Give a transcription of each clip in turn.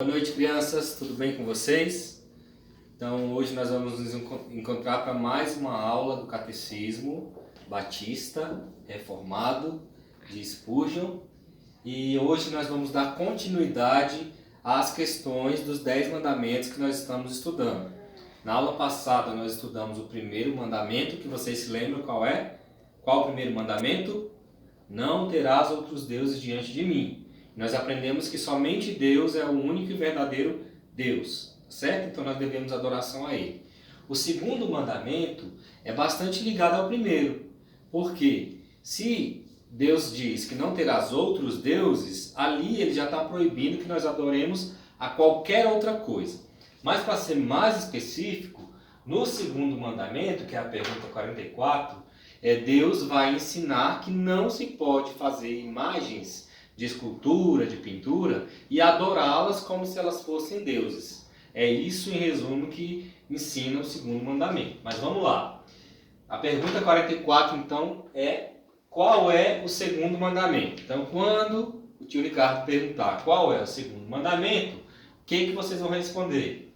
Boa noite, crianças, tudo bem com vocês? Então, hoje nós vamos nos encontrar para mais uma aula do Catecismo Batista Reformado de Spurgeon, e hoje nós vamos dar continuidade às questões dos 10 mandamentos que nós estamos estudando. Na aula passada nós estudamos o primeiro mandamento, que vocês se lembram qual é? Qual o primeiro mandamento? Não terás outros deuses diante de mim. Nós aprendemos que somente Deus é o único e verdadeiro Deus, certo? Então nós devemos adoração a Ele. O segundo mandamento é bastante ligado ao primeiro, porque se Deus diz que não terás outros deuses, ali Ele já está proibindo que nós adoremos a qualquer outra coisa. Mas para ser mais específico, no segundo mandamento, que é a pergunta 44, Deus vai ensinar que não se pode fazer imagens de escultura, de pintura, e adorá-las como se elas fossem deuses. É isso, em resumo, que ensina o segundo mandamento. Mas vamos lá. A pergunta 44, então, é: qual é o segundo mandamento? Então, quando o tio Ricardo perguntar qual é o segundo mandamento, o que vocês vão responder?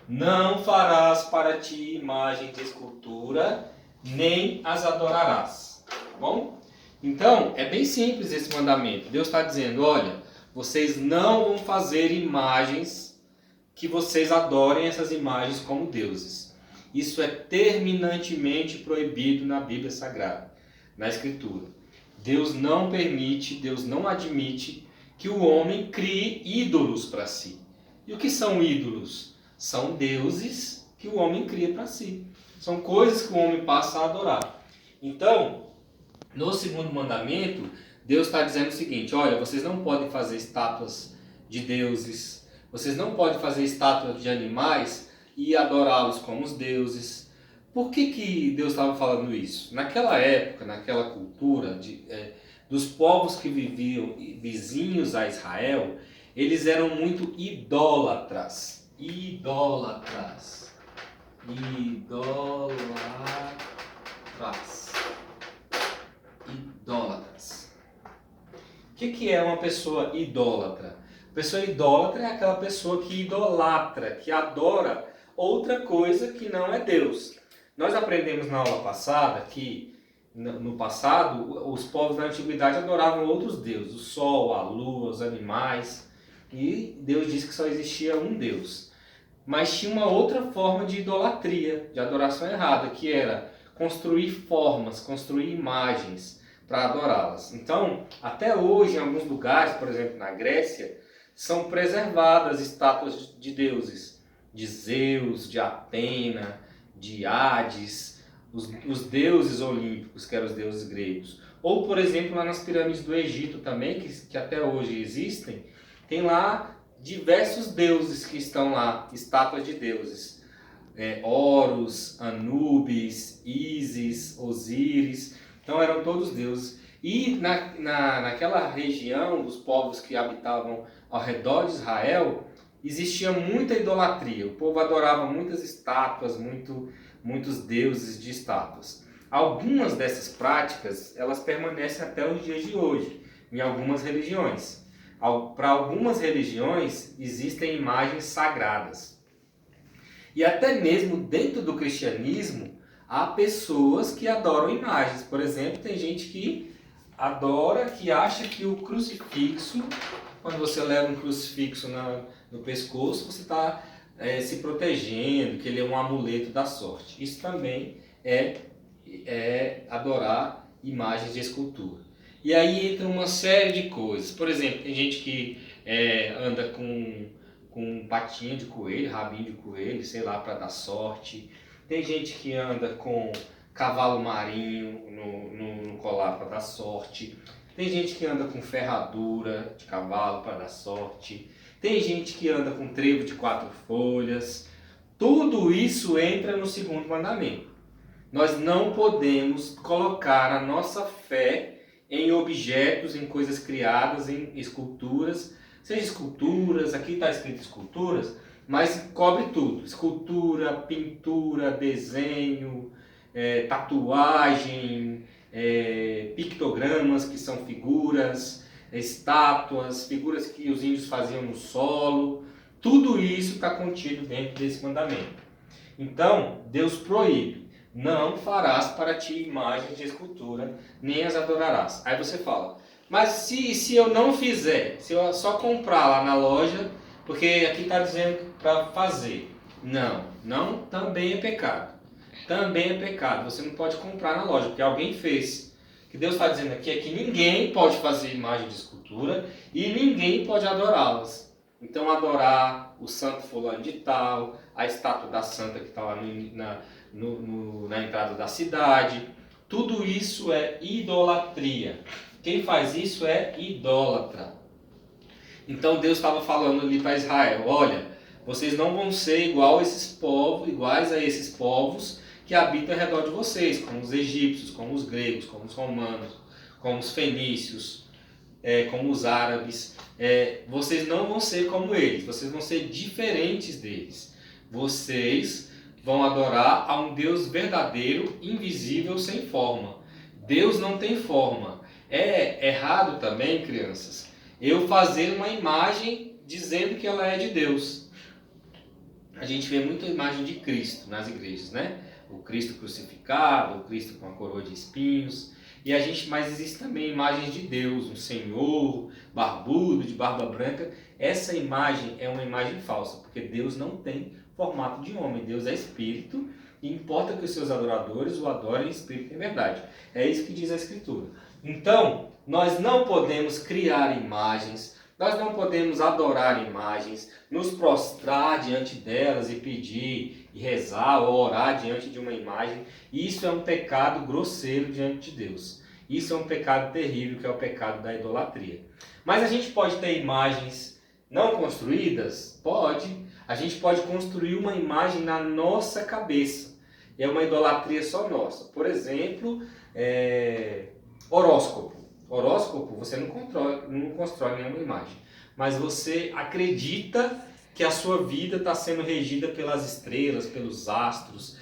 Não farás para ti imagem de escultura, nem as adorarás. Tá bom? Então, é bem simples esse mandamento. Deus está dizendo, olha, vocês não vão fazer imagens que vocês adorem essas imagens como deuses. Isso é terminantemente proibido na Bíblia Sagrada, na Escritura. Deus não permite, Deus não admite que o homem crie ídolos para si. E o que são ídolos? São deuses que o homem cria para si. São coisas que o homem passa a adorar. Então, no segundo mandamento, Deus está dizendo o seguinte: olha, vocês não podem fazer estátuas de deuses, vocês não podem fazer estátuas de animais e adorá-los como os deuses. Por que Deus estava falando isso? Naquela época, naquela cultura dos povos que viviam vizinhos a Israel, eles eram muito idólatras. Idólatras. O que é uma pessoa idólatra? A pessoa idólatra é aquela pessoa que idolatra, que adora outra coisa que não é Deus. Nós aprendemos na aula passada que, no passado, os povos da antiguidade adoravam outros deuses, o sol, a lua, os animais, e Deus disse que só existia um Deus. Mas tinha uma outra forma de idolatria, de adoração errada, que era construir formas, construir imagens para adorá-las. Então, até hoje, em alguns lugares, por exemplo na Grécia, são preservadas estátuas de deuses, de Zeus, de Atena, de Hades, os deuses olímpicos, que eram os deuses gregos. Ou, por exemplo, lá nas pirâmides do Egito também, que até hoje existem, tem lá diversos deuses que estão lá, estátuas de deuses. Horus, Anubis, Ísis, Osíris, então eram todos deuses. E naquela região dos povos que habitavam ao redor de Israel, existia muita idolatria. O povo adorava muitas estátuas, muitos deuses de estátuas. Algumas dessas práticas, elas permanecem até os dias de hoje, em algumas religiões. Para algumas religiões existem imagens sagradas. E até mesmo dentro do cristianismo há pessoas que adoram imagens. Por exemplo, tem gente que adora, que acha que o crucifixo, quando você leva um crucifixo no pescoço, você está se protegendo, que ele é um amuleto da sorte. Isso também é adorar imagens de escultura. E aí entra uma série de coisas. Por exemplo, tem gente que anda com patinha de coelho, rabinho de coelho, sei lá, para dar sorte. Tem gente que anda com cavalo marinho no colar para dar sorte. Tem gente que anda com ferradura de cavalo para dar sorte. Tem gente que anda com trevo de 4 folhas. Tudo isso entra no segundo mandamento. Nós não podemos colocar a nossa fé em objetos, em coisas criadas, em esculturas, seja esculturas, aqui está escrito esculturas, mas cobre tudo: escultura, pintura, desenho, tatuagem, pictogramas, que são figuras, estátuas, figuras que os índios faziam no solo. Tudo isso está contido dentro desse mandamento. Então, Deus proíbe: não farás para ti imagem de escultura, nem as adorarás. Aí você fala: mas se eu não fizer, se eu só comprar lá na loja, porque aqui está dizendo para fazer. Não, também é pecado. Também é pecado. Você não pode comprar na loja, porque alguém fez. O que Deus está dizendo aqui é que ninguém pode fazer imagem de escultura e ninguém pode adorá-las. Então, adorar o santo fulano de tal, a estátua da santa que está lá na entrada da cidade, tudo isso é idolatria. Quem faz isso é idólatra. Então Deus estava falando ali para Israel: olha, vocês não vão ser iguais a esses povos que habitam ao redor de vocês, como os egípcios, como os gregos, como os romanos, como os fenícios, como os árabes. Vocês não vão ser como eles, vocês vão ser diferentes deles. Vocês vão adorar a um Deus verdadeiro, invisível, sem forma. Deus não tem forma. É errado também, crianças, eu fazer uma imagem dizendo que ela é de Deus. A gente vê muita imagem de Cristo nas igrejas, né? O Cristo crucificado, o Cristo com a coroa de espinhos. Mas existe também imagens de Deus, um Senhor barbudo, de barba branca. Essa imagem é uma imagem falsa, porque Deus não tem formato de homem. Deus é espírito e importa que os seus adoradores o adorem em espírito e em verdade. É isso que diz a Escritura. Então, nós não podemos criar imagens, nós não podemos adorar imagens, nos prostrar diante delas e pedir, e rezar ou orar diante de uma imagem. Isso é um pecado grosseiro diante de Deus. Isso é um pecado terrível, que é o pecado da idolatria. Mas a gente pode ter imagens não construídas? Pode. A gente pode construir uma imagem na nossa cabeça. É uma idolatria só nossa. Por exemplo, horóscopo. Horóscopo você não constrói nenhuma imagem. Mas você acredita que a sua vida está sendo regida pelas estrelas, pelos astros.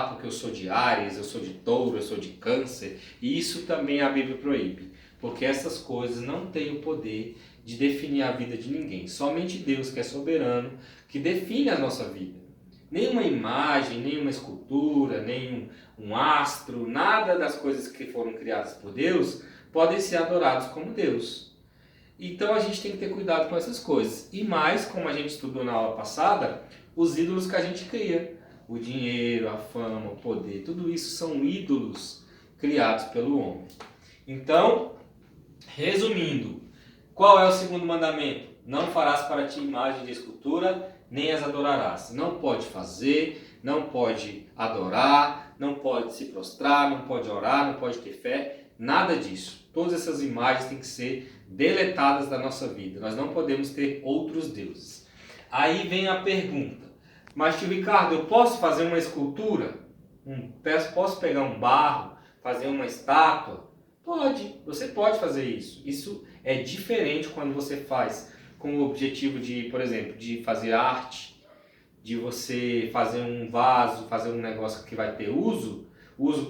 Porque eu sou de Áries, eu sou de Touro, eu sou de Câncer. E isso também a Bíblia proíbe. Porque essas coisas não têm o poder de definir a vida de ninguém. Somente Deus, que é soberano, que define a nossa vida. Nenhuma imagem, nenhuma escultura, nenhum astro, nada das coisas que foram criadas por Deus podem ser adorados como Deus. Então a gente tem que ter cuidado com essas coisas. E mais, como a gente estudou na aula passada, os ídolos que a gente cria. O dinheiro, a fama, o poder, tudo isso são ídolos criados pelo homem. Então, resumindo, qual é o segundo mandamento? Não farás para ti imagem de escultura, nem as adorarás. Não pode fazer, não pode adorar, não pode se prostrar, não pode orar, não pode ter fé, nada disso. Todas essas imagens têm que ser deletadas da nossa vida. Nós não podemos ter outros deuses. Aí vem a pergunta: mas tio Ricardo, eu posso fazer uma escultura? Posso pegar um barro, fazer uma estátua? Pode, você pode fazer isso. Isso é diferente quando você faz com o objetivo de, por exemplo, de fazer arte, de você fazer um vaso, fazer um negócio que vai ter uso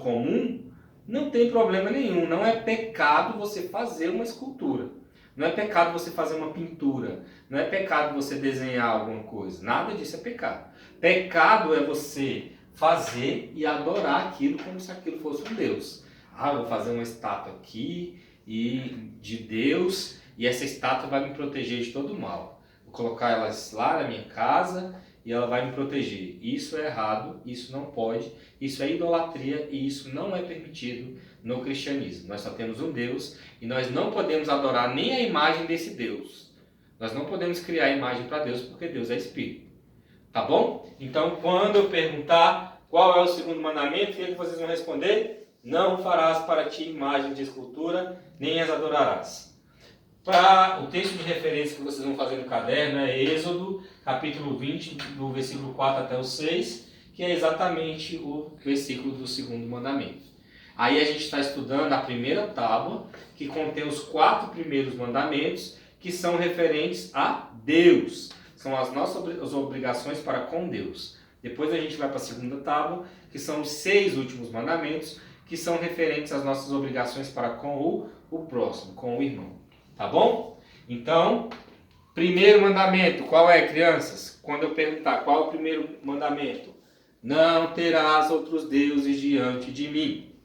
comum. Não tem problema nenhum, não é pecado você fazer uma escultura. Não é pecado você fazer uma pintura. Não é pecado você desenhar alguma coisa. Nada disso é pecado. Pecado é você fazer e adorar aquilo como se aquilo fosse um Deus. Eu vou fazer uma estátua aqui de Deus e essa estátua vai me proteger de todo mal. Vou colocar ela lá na minha casa e ela vai me proteger. Isso é errado, isso não pode, isso é idolatria e isso não é permitido no cristianismo. Nós só temos um Deus e nós não podemos adorar nem a imagem desse Deus. Nós não podemos criar imagem para Deus porque Deus é Espírito. Tá bom? Então, quando eu perguntar qual é o segundo mandamento, o que vocês vão responder? Não farás para ti imagem de escultura, nem as adorarás. O texto de referência que vocês vão fazer no caderno é Êxodo, capítulo 20, do versículo 4 até o 6, que é exatamente o versículo do segundo mandamento. Aí a gente está estudando a primeira tábua, que contém os 4 primeiros mandamentos, que são referentes a Deus. São as nossas obrigações para com Deus. Depois a gente vai para a segunda tábua, que são os 6 últimos mandamentos, que são referentes às nossas obrigações para com o próximo, com o irmão. Tá bom? Então, primeiro mandamento, qual é, crianças? Quando eu perguntar qual é o primeiro mandamento? Não terás outros deuses diante de mim.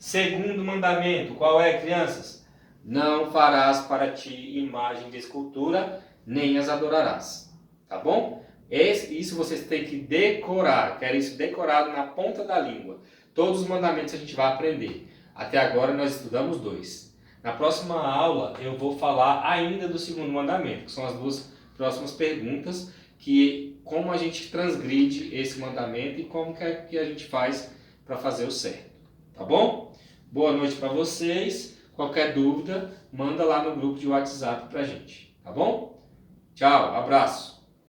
Segundo mandamento, qual é, crianças? Não farás para ti imagem de escultura, nem as adorarás. Tá bom? Isso vocês têm que decorar. Quero isso decorado na ponta da língua. Todos os mandamentos a gente vai aprender. Até agora nós estudamos 2. Na próxima aula eu vou falar ainda do segundo mandamento, que são as 2 próximas perguntas, que como a gente transgride esse mandamento e como que a gente faz para fazer o certo. Tá bom? Boa noite para vocês. Qualquer dúvida, manda lá no grupo de WhatsApp pra gente. Tá bom? Tchau, abraço.